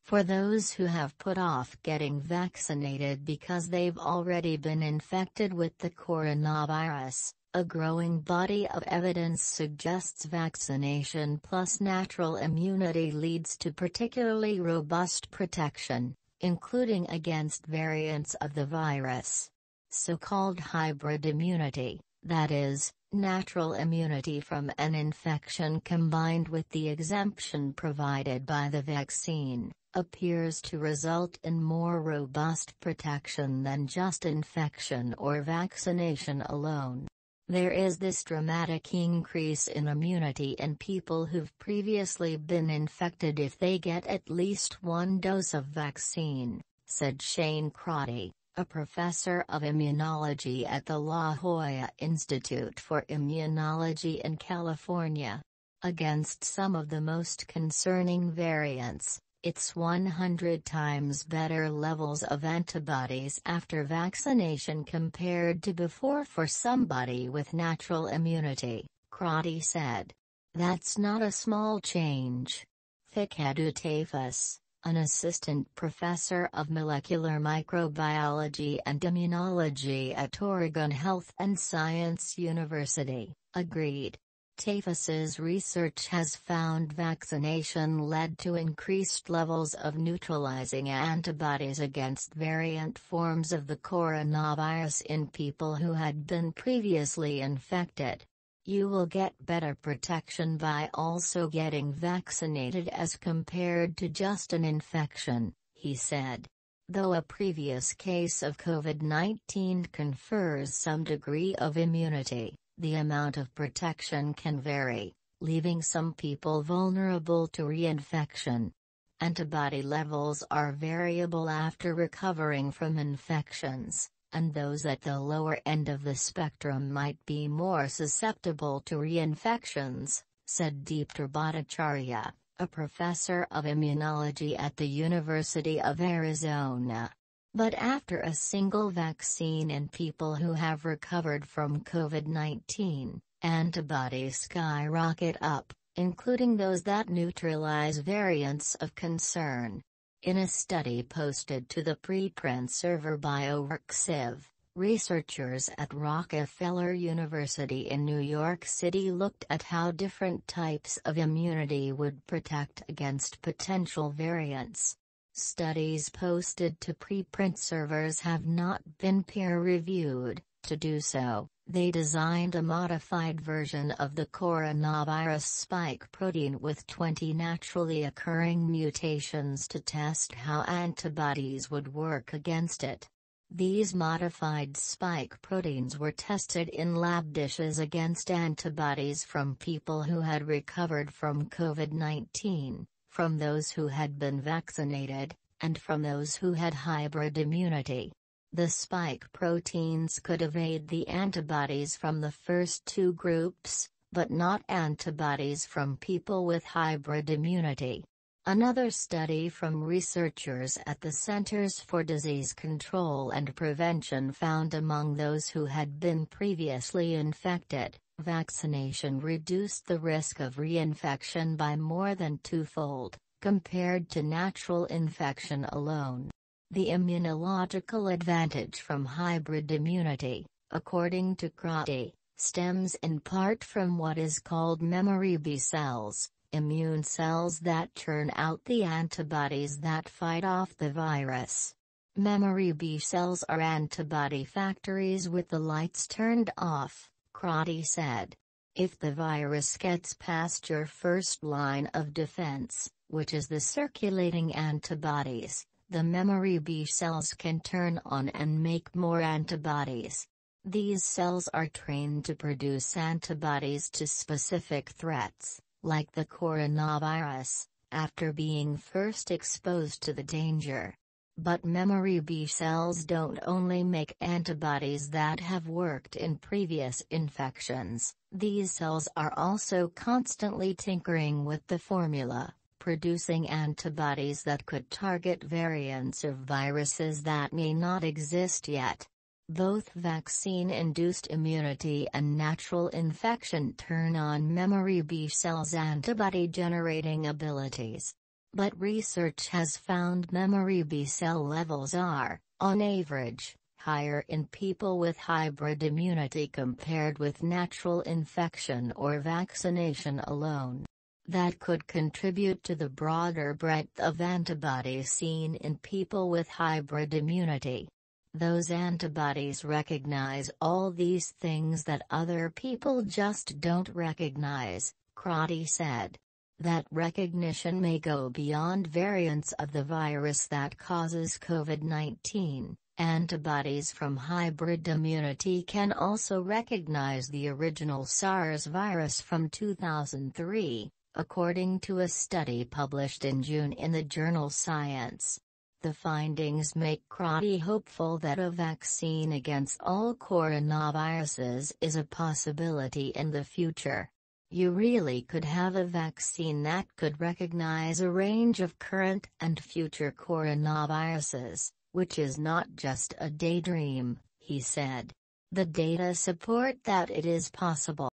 For those who have put off getting vaccinated because they've already been infected with the coronavirus, a growing body of evidence suggests vaccination plus natural immunity leads to particularly robust protection, including against variants of the virus. So-called hybrid immunity, that is, natural immunity from an infection combined with the exemption provided by the vaccine, appears to result in more robust protection than just infection or vaccination alone. There is this dramatic increase in immunity in people who've previously been infected if they get at least one dose of vaccine, said Shane Crotty, a professor of immunology at the La Jolla Institute for Immunology in California. Against some of the most concerning variants, it's 100 times better levels of antibodies after vaccination compared to before for somebody with natural immunity, Crotty said. That's not a small change. Fikadu Tafas, an assistant professor of molecular microbiology and immunology at Oregon Health and Science University, agreed. Tafas's research has found vaccination led to increased levels of neutralizing antibodies against variant forms of the coronavirus in people who had been previously infected. You will get better protection by also getting vaccinated as compared to just an infection, he said. Though a previous case of COVID-19 confers some degree of immunity, the amount of protection can vary, leaving some people vulnerable to reinfection. Antibody levels are variable after recovering from infections, and those at the lower end of the spectrum might be more susceptible to reinfections, said Deepta Bhattacharya, a professor of immunology at the University of Arizona. But after a single vaccine in people who have recovered from COVID-19, antibodies skyrocket up, including those that neutralize variants of concern. In a study posted to the preprint server BioRxiv, researchers at Rockefeller University in New York City looked at how different types of immunity would protect against potential variants. Studies posted to preprint servers have not been peer-reviewed. To do so, they designed a modified version of the coronavirus spike protein with 20 naturally occurring mutations to test how antibodies would work against it. These modified spike proteins were tested in lab dishes against antibodies from people who had recovered from COVID-19. From those who had been vaccinated, and from those who had hybrid immunity. The spike proteins could evade the antibodies from the first two groups, but not antibodies from people with hybrid immunity. Another study from researchers at the Centers for Disease Control and Prevention found among those who had been previously infected, vaccination reduced the risk of reinfection by more than twofold, compared to natural infection alone. The immunological advantage from hybrid immunity, according to Crotty, stems in part from what is called memory B cells, immune cells that churn out the antibodies that fight off the virus. Memory B cells are antibody factories with the lights turned off, Crotty said. If the virus gets past your first line of defense, which is the circulating antibodies, the memory B cells can turn on and make more antibodies. These cells are trained to produce antibodies to specific threats, like the coronavirus, after being first exposed to the danger. But memory B cells don't only make antibodies that have worked in previous infections, these cells are also constantly tinkering with the formula, producing antibodies that could target variants of viruses that may not exist yet. Both vaccine-induced immunity and natural infection turn on memory B cells' antibody-generating abilities. But research has found memory B cell levels are, on average, higher in people with hybrid immunity compared with natural infection or vaccination alone. That could contribute to the broader breadth of antibodies seen in people with hybrid immunity. Those antibodies recognize all these things that other people just don't recognize, Crotty said. That recognition may go beyond variants of the virus that causes COVID-19. Antibodies from hybrid immunity can also recognize the original SARS virus from 2003, according to a study published in June in the journal Science. The findings make Crotty hopeful that a vaccine against all coronaviruses is a possibility in the future. You really could have a vaccine that could recognize a range of current and future coronaviruses, which is not just a daydream, he said. The data support that it is possible.